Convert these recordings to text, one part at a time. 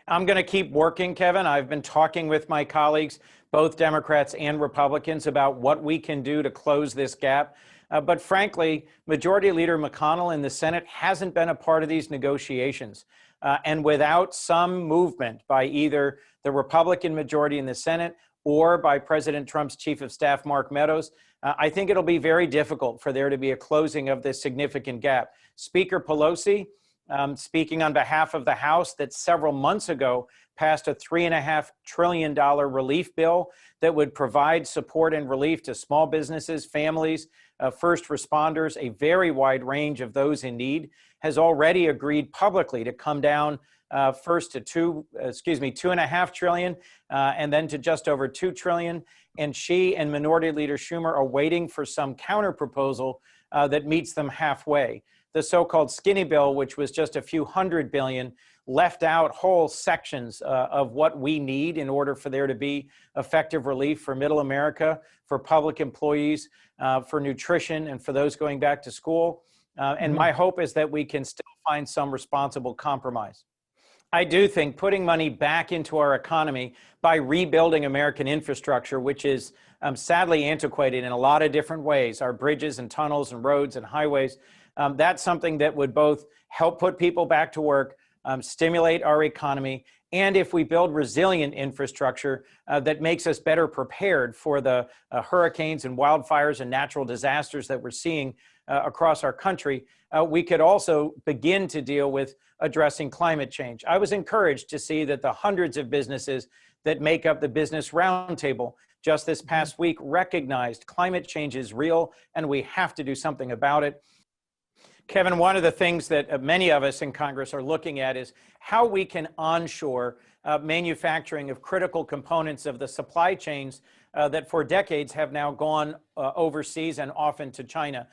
I'm going to keep working, Kevin. I've been talking with my colleagues, both Democrats and Republicans, about what we can do to close this gap. But frankly, Majority Leader McConnell in the Senate hasn't been a part of these negotiations. And without some movement by either the Republican majority in the Senate or by President Trump's Chief of Staff, Mark Meadows, I think it'll be very difficult for there to be a closing of this significant gap. Speaker Pelosi, speaking on behalf of the House, that several months ago passed a $3.5 trillion relief bill that would provide support and relief to small businesses, families, first responders, a very wide range of those in need, has already agreed publicly to come down first to $2.5 trillion, and then to just over $2 trillion. And she and Minority Leader Schumer are waiting for some counter proposal that meets them halfway. The so-called skinny bill, which was just a few $100 billion, left out whole sections of what we need in order for there to be effective relief for middle America, for public employees, for nutrition, and for those going back to school. And my hope is that we can still find some responsible compromise. I do think putting money back into our economy by rebuilding American infrastructure, which is sadly antiquated in a lot of different ways, our bridges and tunnels and roads and highways, that's something that would both help put people back to work, stimulate our economy, and if we build resilient infrastructure that makes us better prepared for the hurricanes and wildfires and natural disasters that we're seeing across our country, we could also begin to deal with addressing climate change. I was encouraged to see that the hundreds of businesses that make up the Business Roundtable just this past week recognized climate change is real and we have to do something about it. Kevin, one of the things that many of us in Congress are looking at is how we can onshore manufacturing of critical components of the supply chains that for decades have now gone overseas and often to China.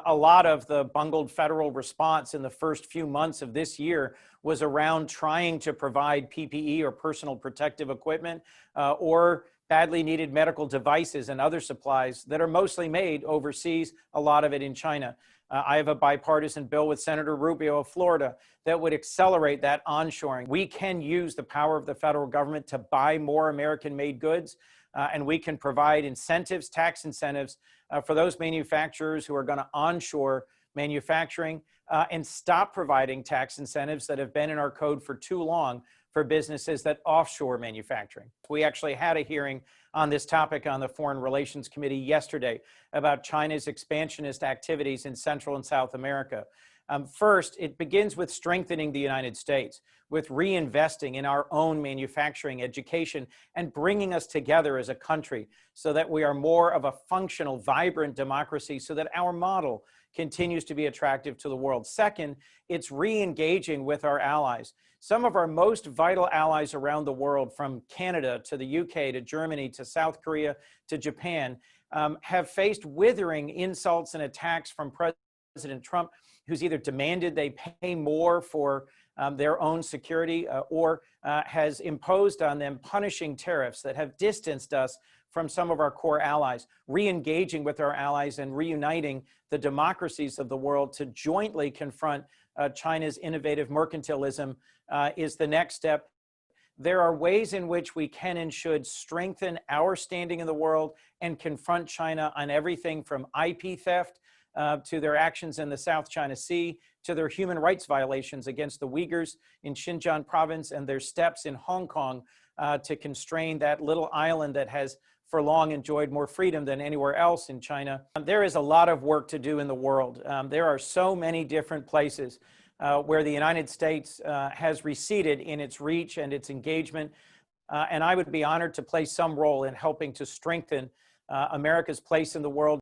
A lot of the bungled federal response in the first few months of this year was around trying to provide PPE or personal protective equipment or badly needed medical devices and other supplies that are mostly made overseas, a lot of it in China. I have a bipartisan bill with Senator Rubio of Florida that would accelerate that onshoring. We can use the power of the federal government to buy more American-made goods, and we can provide incentives, tax incentives, for those manufacturers who are going to onshore manufacturing and stop providing tax incentives that have been in our code for too long for businesses that offshore manufacturing. We actually had a hearing on this topic on the Foreign Relations Committee yesterday about China's expansionist activities in Central and South America. First, it begins with strengthening the United States, with reinvesting in our own manufacturing, education, and bringing us together as a country so that we are more of a functional, vibrant democracy so that our model continues to be attractive to the world. Second, it's re-engaging with our allies. Some of our most vital allies around the world, from Canada to the UK to Germany to South Korea to Japan, have faced withering insults and attacks from President Trump, who's either demanded they pay more for their own security or has imposed on them punishing tariffs that have distanced us from some of our core allies. Re-engaging with our allies and reuniting the democracies of the world to jointly confront China's innovative mercantilism is the next step. There are ways in which we can and should strengthen our standing in the world and confront China on everything from IP theft to their actions in the South China Sea, to their human rights violations against the Uyghurs in Xinjiang province and their steps in Hong Kong to constrain that little island that has for long enjoyed more freedom than anywhere else in China. There is a lot of work to do in the world. There are so many different places where the United States has receded in its reach and its engagement. And I would be honored to play some role in helping to strengthen America's place in the world.